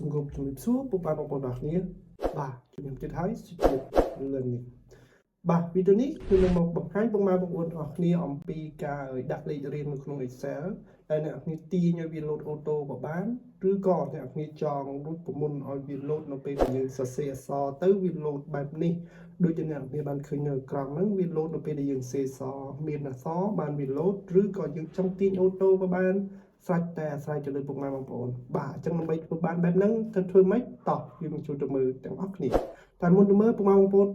សង្គមជំរាបសួរពុកប៉ែបងប្អូនទាំងអស់គ្នាបាទជំរាបទៀតហើយសុខភាពលើនេះបាទវីដេអូនេះគឺនឹងមកបង្ហាញពុកម៉ែបងប្អូនទាំងអស់គ្នាអំពីការដាក់លេខរៀងនៅក្នុង Excel ដែលអ្នកនរគ្នាទាញឲ្យវាលោតអូតូក៏បានឬក៏អ្នកនរគ្នាចង់រួចប្រមុនឲ្យវាលោតនៅពេលដែលយើងសរសេរអក្សរទៅវាលោតបែបនេះដូចជាអ្នកនរគ្នាបានឃើញនៅអក្រង់ហ្នឹងវាលោតនៅពេលដែលយើងសេអក្សរមានអក្សរបានវាលោតឬក៏យើងចង់ទាញអូតូក៏បានស្រេចតែអាស្រ័យទៅលើពុកម៉ែបងប្អូនបាទអញ្ចឹងដើម្បីធ្វើបានបែបហ្នឹងទៅធ្វើម៉េចតោះយើងជួយទៅមើលទាំងអស់គ្នាតែមុនទៅមើលពុកម៉ែបងប្អូន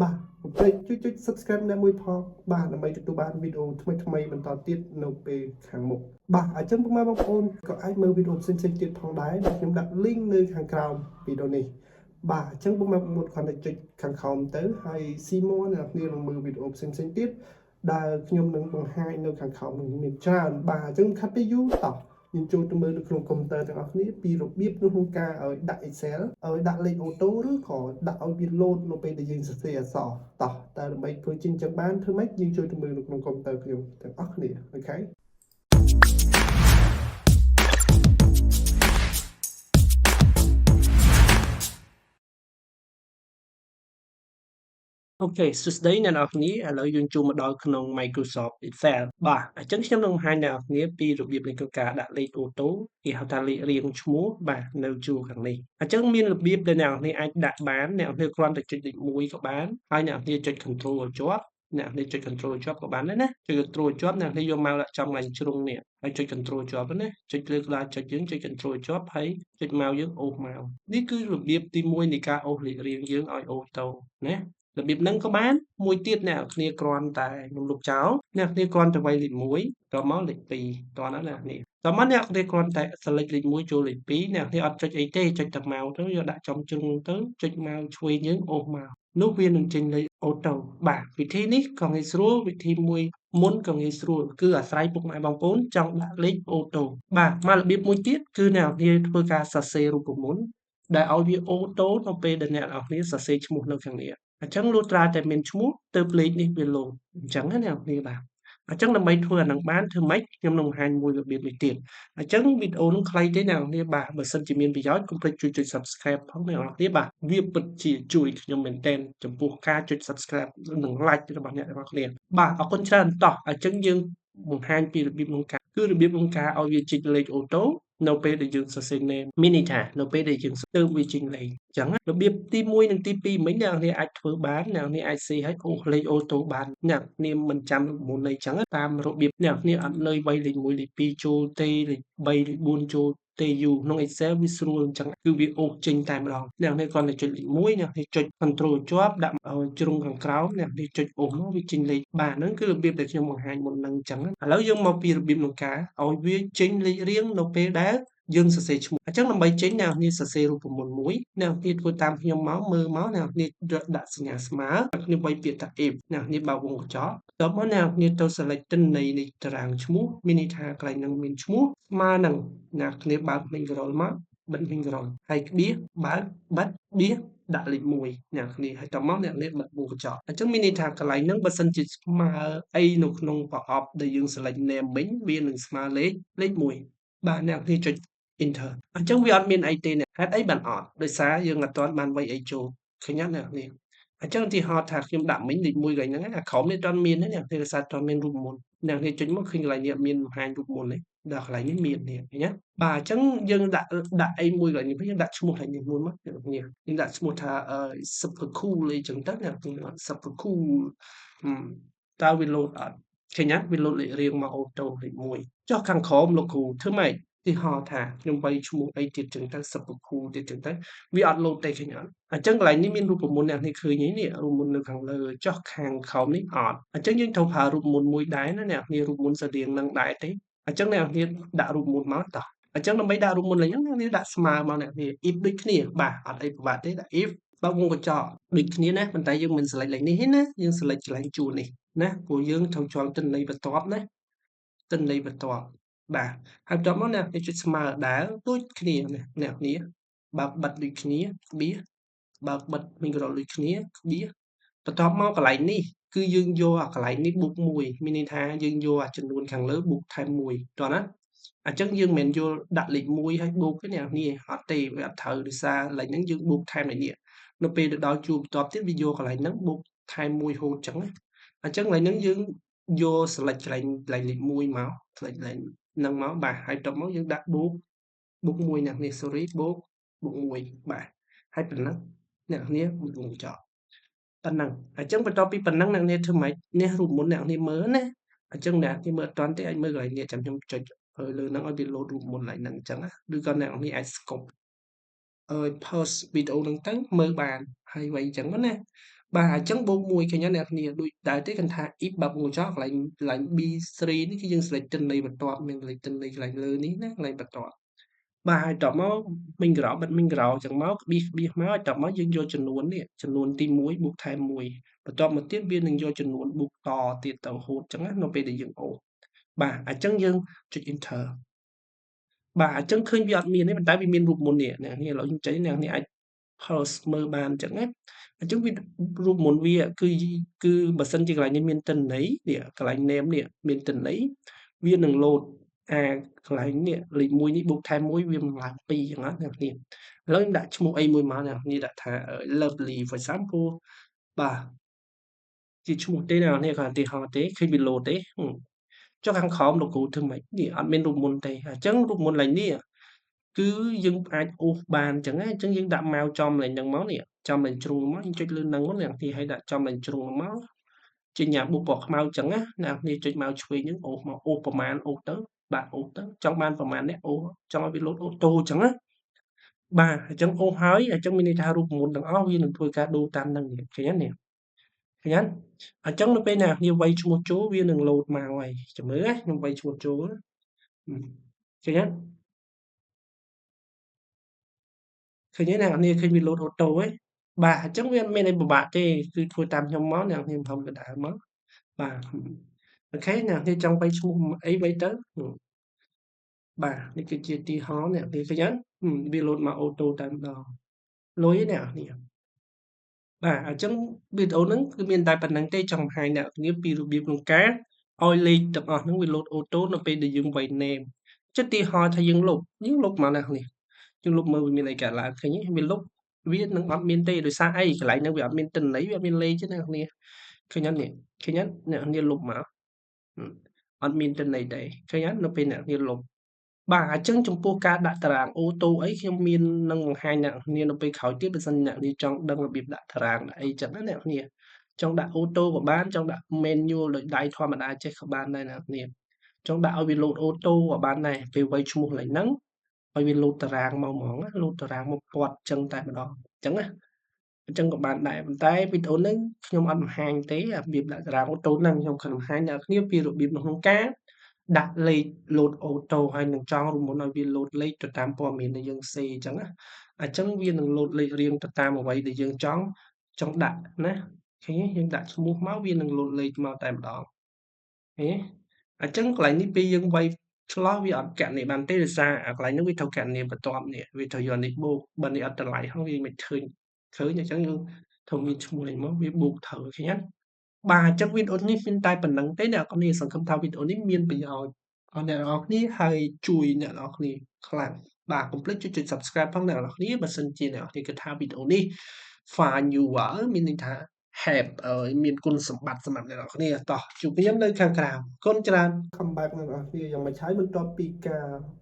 បាទកុំភ្លេចជួយ Subscribe អ្នកមួយផងបាទដើម្បីទទួលបានវីដេអូថ្មីៗបន្តទៀតនៅពេលខាងមុខបាទអញ្ចឹងពុកម៉ែបងប្អូនក៏អាចមើលវីដេអូផ្សេងៗទៀតផងដែរដែលខ្ញុំដាក់ link នៅខាងក្រោមវីដេអូនេះបាទអញ្ចឹងពុកម៉ែបងប្អូនគ្រាន់តែចុចខាងក្រោមទៅហើយស៊ីម៉ូអ្នកគ្នានឹងមើលវីដេអូផ្សេងៗទៀតដែលខ្ញុំនឹងបង្ហាញនៅខាងក្រោមនេះមានច្រើនបាទអញ្ចឹងខាត់ទៅយូរតោះយើងចូលទៅមើលនៅក្នុងកុំព្យូទ័រទាំងអស់គ្នាពីរបៀបក្នុងការឲ្យដាក់ Excel ឲ្យដាក់លេខអូតូឬក៏ដាក់ឲ្យវាលោតនៅពេលដែលយើងសរសេរអក្សរតោះតែដើម្បីធ្វើជាអញ្ចឹងបានធ្វើម៉េចយើងចូលទៅមើលនៅក្នុងកុំព្យូទ័រខ្ញុំទាំងអស់គ្នាអូខេអូខេសួស្តីអ្នកនរគ្នាឥឡូវយើងចូលមកដល់ក្នុង Microsoft Excel បាទអញ្ចឹងខ្ញុំនឹងបង្ហាញអ្នកនរគ្នាពីរបៀបនៃការដាក់លេខអូតូគេហៅថាលេខរៀងឈ្មោះបាទនៅជួរខាងនេះអញ្ចឹងមានរបៀបដែលអ្នកនរគ្នាអាចដាក់បានអ្នកនរគ្នាគ្រាន់តែចុចលេខ1ក៏បានហើយអ្នកនរគ្នាចុច Control ឲ្យជាប់អ្នកនរគ្នាចុច Control ជាប់ក៏បានដែរណាចុច Control ជាប់អ្នកនរគ្នាយកមកដាក់ចំកន្លែងជ្រុងនេះហើយចុច Control ជាប់ណាចុចលើក្បាលចុចយើងចុច Control ជាប់ហើយចុចមកយើងអូសមកនេះគឺរបៀបទី1នៃការអូសលេខរៀងយើងឲ្យអូតូណារបៀបហ្នឹងក៏បានមួយទៀតអ្នកគ្នាគ្រាន់តែខ្ញុំលុបចោលអ្នកគ្នាគ្រាន់តែវាយលេខ1តមកលេខ2តោះណាអ្នកគ្នាតមកអ្នកគ្នាគ្រាន់តែ select លេខ1ចូលលេខ2អ្នកគ្នាអត់ចុចអីទេចុចតែមកទៅយកដាក់ចំជ្រុងទៅចុចមកឆ្វេងយើងអូសមកនោះវានឹងចេញលេខអូតូបាទវិធីនេះក៏ងាយស្រួលវិធីមួយមុនក៏ងាយស្រួលគឺអាស្រ័យពុកម៉ែបងប្អូនចង់ដាក់លេខអូតូបាទមករបៀបមួយទៀតគឺអ្នកគ្នាធ្វើការសរសេររូបមន្តដែលឲ្យវាអូតូនៅពេលដែលអ្នកនរគ្នាសរសេរឈ្មោះនៅខាងនេះអញ្ចឹងលុះត្រាតែមានឈ្មោះទើបលេខនេះវាលោតអញ្ចឹងណាអ្នកគ្នាបាទអញ្ចឹងដើម្បីធ្វើអានឹងបានធ្វើម៉េចខ្ញុំនឹងបង្ហាញមួយរបៀបនេះទៀតអញ្ចឹងវីដេអូនឹងខ្លីទេអ្នកគ្នាបាទបើសិនជាមានប្រយោជន៍កុំភ្លេចជួយចុច Subscribe ផងអ្នកគ្នាបាទវាពិតជាជួយខ្ញុំមែនទែនចំពោះការចុច Subscribe និង Like របស់អ្នកទាំងគ្នាបាទអរគុណច្រើនតោះអញ្ចឹងយើងបង្ហាញពីរបៀបក្នុងការគឺរបៀបក្នុងការឲ្យវាជីកលេខអូតូនៅពេលដែលយើងសរសេរ name មានន័យថានៅពេលដែលយើងទើបវាចេញលេខអញ្ចឹងរបៀបទី1និងទី2មិញអ្នកនាងអាចធ្វើបានអ្នកនាងអាចសេឲ្យអូសលេខអូតូបានអ្នកនាងមិនចាំមុនអីចឹងតាមរបៀបអ្នកនាងអត់នឿយវាយលេខ1លេខ2ចូលទេលេខ3លេខ4ចូលទេយូក្នុង Excel វាស្រួលអញ្ចឹងគឺវាអូសចេញតែម្ដងអ្នកនាងគ្រាន់តែចុចលេខ1អ្នកនាងចុច Control ជាប់ដាក់ជ្រុងខាងក្រោមអ្នកនាងចុចអូសមកវាចេញលេខបាទហ្នឹងគឺរបៀបដែលខ្ញុំបង្ហាញមុនហ្នឹងអញ្ចឹងឥឡូវយើងមកពីរបៀបក្នុងការឲ្យវាចេញលេខរៀងនៅពេលដែលយើងសរសេរឈ្មោះអញ្ចឹងដើម្បីចេញអ្នកនាងសរសេររូបមន្តមួយអ្នកនាងធ្វើតាមខ្ញុំមកមើលមកអ្នកនាងដាក់សញ្ញាស្មើអ្នកនាងវាយពាក្យថា if អ្នកនាងបើកវងកញ្ចក់តមកអ្នកនាងទៅ select ទិន្នន័យនៃតារាងឈ្មោះមានន័យថាកន្លែងហ្នឹងមានឈ្មោះស្មើនឹងអ្នកនាងបើកវិញក្រោយមកបិទវិញក្រោយហើយក្បៀសបើកបិទបៀសដាក់លេខ1អ្នកនាងហើយតមកអ្នកនាងបិទវងកញ្ចក់អញ្ចឹងមានន័យថាកន្លែងហ្នឹងបើសិនជាស្មើអីនៅក្នុងប្រអប់ដែលយើង select name វិញវានឹងស្មើលេខ1បាទអ្នកនាងចុចEnter អញ្ចឹងវាអត់មានអីទេហេតុអីបានអត់ដោយសារយើងអត់ទាន់បានវាយអីចូលឃើញទេអ្នកនាងអញ្ចឹងឧទាហរណ៍ថាខ្ញុំដាក់មិញលេខ1កន្លែងហ្នឹងអាក្រោមនេះអត់ទាន់មានទេអ្នកនាងដោយសារអត់ទាន់មានរូបមន្តអ្នកនាងចុចមកឃើញកន្លែងនេះអត់មានបង្ហាញរូបមន្តទេដល់កន្លែងនេះមាននេះឃើញទេបាទអញ្ចឹងយើងដាក់អីមួយកន្លែងនេះយើងដាក់ឈ្មោះកន្លែងនេះមួយមកអ្នកនាងយើងដាក់ឈ្មោះថាsuper cool អីចឹងទៅអ្នកនាង super cool តើវាលោតអត់ឃើញទេវាលោតលេខរៀងមកអូតូលេខ1ចុះខាងក្រោមលោកគ្រូធ្វើម៉េចទីហោថាខ្ញុំវាយឈ្មោះអីទៀតចឹងទៅសឹកគូទៀតចឹងទៅវាអត់លោតទេឃើញអត់អញ្ចឹងកន្លែងនេះមានរូបមន្តអ្នកនេះឃើញនេះរូបមន្តនៅខាងលើចុះខាងក្រោមនេះអត់អញ្ចឹងយើងត្រូវប្រើរូបមន្តមួយដែរណាអ្នកនេះរូបមន្តស្រដៀងនឹងដែរទេអញ្ចឹងអ្នកនេះដាក់រូបមន្តមកតោះអញ្ចឹងដើម្បីដាក់រូបមន្តឡើងហ្នឹងអ្នកនេះដាក់ស្មើមកអ្នកនេះ if ដូចគ្នាបាទអត់អីពិបាកទេដាក់ if បើវងកញ្ចក់ដូចគ្នាណាប៉ុន្តែយើងមិន select លេខនេះទេណាយើង select កន្លែងជួរនេះណាព្រោះយើងត្រូវចងទិន្នន័យបន្ទាប់ណាទិន្នន័យបន្ទាប់បាទហើយបន្ទាប់មកអ្នកចុចស្មើដែរដូចគ្នាអ្នកគ្នាបើបិទដូចគ្នាក្បៀសបើបិទមីក្រូដូចគ្នាក្បៀសបន្ទាប់មកកន្លែងនេះគឺយើងយកអាកន្លែងនេះបូក1មានន័យថាយើងយកអាចំនួនខាងលើបូកថែម1តោះណា chẳng dương mình vô đặt lịch mùi hay buộc cái nào nè họ tì với thử được xa lại nắng dương buộc thay này nè nó bị được đo chụp top tiếp video còn lại nắng buộc thay mùi hồ chẳng chẳng lại nắng dương vô select lại lịch mùi máu lại nâng máu bà hai trăm máu dương đặt buộc buộc mùi nè nè sorry buộc mùi bà hai phần nắng nè nè mình cùng chọn phần năng chẳng phải topi phần năng nè thưa mày nè rụm một nè mớ nè chẳng nè thì mơ toán tới anh mơ lại nè chấm chấm lời nó ở bị lột rụm một lại nặng chẳng á đưa con nào đi ai scope post video nâng tấn mơ bàn hay vậy chẳng có nè bà chẳng bộ mùi cái nhá nè nè đuôi đại tới cần thà ít bập ngồi chót lại B3 ní cái dân lại trình này bật toàn mình lại trình này lại lơ ní nè lại bật toàn bà trọ máu mình gõ bật mình gõ chẳng máu bi máu trọ máu dân vô chân nuốn nè chân nuốn tim muối buộc thay mùi và cho một tiếp viên đừng vô chân nuốn buộc to tiền tàu hút chẳng á nó về để dựng ổ bà chẳng dân cho enter bà chẳng khơi bị miền ấy mình tái bị miền rụp một nè nè là cháy nè nè ai post mơ bàn chẳng ấy chẳng bị rụp một vi cứ bật sân chỉ lại như miền tình ấy nè cái lại ném nè miền tình ấy viên đừng lột cái lại nè lì mùi ní buộc thay mùi viên làm pi chẳng hạn nè lớn đã chung ai mùi mà nè như đã thà ở lovely for example bà chỉ chung tên nào nè còn thì họ tế khi bị lột đấy cho khăn khó một cụ thương mấy đi ăn bên rụp môn tây chẳng rụp môn lành đi cứ dưng ai ô bàn chẳng ấy chẳng dưng đạm màu trong lành nâng máu nè trong lành trùng máu chơi lên nâng máu nè thì hay đặt trong lành trùng máu trên nhà buộc bọc màu chẳng á nào đi chơi màu chui những ô màu ôประมาณ ô tớ bạn ô tớ trong ban ประมาณ đấy ô trong bị lốt ô tô chẳng á bà chẳng ô hói ở trong mini tha rụp một đằng ó viên đừng thôi ca đô tam đằng cái nhá nè cái nhá ở trong nó bên nào như vay một chỗ viên đừng lột màu này chẳng mới á nhưng vay một chỗ cái nhá cái nhá nào nè khi bị lột ô tô ấy bà chẳng viên bên này bà tê cứ thôi tam trong món nào nhưng không có đã món bà cái nào thì trong vay chung ấy vay tới bà đi cái chia ti hó nè thì cái nhá bị lột mà ô tô tam đò lối nào nè bà chẳng biết ấu nắng cứ miền Tây bản năng tây trong hai nào nghĩa bị rụp biệp luôn cá oi lên tập ở những bị lột ô tô nó bị để dùng vậy nè chất ti hò thay những lục mà nào nè nhưng lúc mà mình lại cả là cái những mình lúc viết nó ở miền Tây rồi xa ai cái lại nó bị ở miền Tây lấy ở miền Lê chứ nào nè cái nhắn nè như lục mà ở miền Tây này đây cái nhắn nó bên nè như lục bà chân trong po ca đặt ràng ô tô ấy khi miền nâng hai nè nên nó bị khỏi tiếp bên sân nè đi trong đang là bị đặt ràng ấy chẳng nè nè trong đặt ô tô của bán trong đặt menu rồi đại thoa mà ai check của bán này nè trong đặt bị lột ô tô của bán này về quay chung lại nắng bởi vì lột ràng màu mỏng lột ràng một quạt chân tại mà đó chẳng á chân của bạn đại bàn tay vì tốn đấy nhưng ăn hàng tế là việc đã ràng ô tô năng trong khẩn hai nhà nếu vì rồi bị nó không cá đặt lấy lột ô tô hay đừng cho muốn nói vì lột lấy cho tam po mình để dân xe chẳng á chẳng viên đừng lột lấy riêng cho tam ở vậy để dân chón trong đặt nè cái dân đặt mua máu viên đừng lột lấy màu tại đó thế chẳng lại ní bây dân quay lo vì ở cạnh này bàn tay là xa lại nó vì thâu cạnh này và toàn này vì thời gian này bố bên này ở trở lại không vì mình khơi nhà chẳng như thông minh chung này mới buộc thở cái nhá bà chắc win ổn ní phiên tai bản năng tế nào con này sản phẩm thao win ổn ní miên bây giờ còn này nó ní hay chui này nó ní khlang bà complete cho subscribe phong nào nó ní mà sân chi nào thì cái thao win ổn ní phà nhiều ở mình thà hẹp ở miền cung sầm bạt sầm bạt này nó níต่อจุดนี้เลยข้างกลางก้นจานคำใบมันก็คือยังไม่ใช้มันตัวปีกา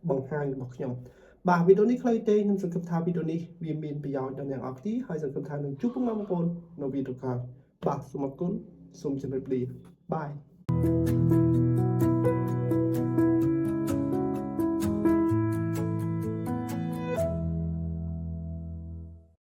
บังหางบอกยำบ่าวิดีโอนี้เคยเต้นสังคมทาวิดีโอนี้วีมีนประโยชน์อย่างออกที่ให้สังคมทาหนึ่งจุ๊บมาบางคนในวิดีโอการบ่าสมัครกุนสมจิตรีบาย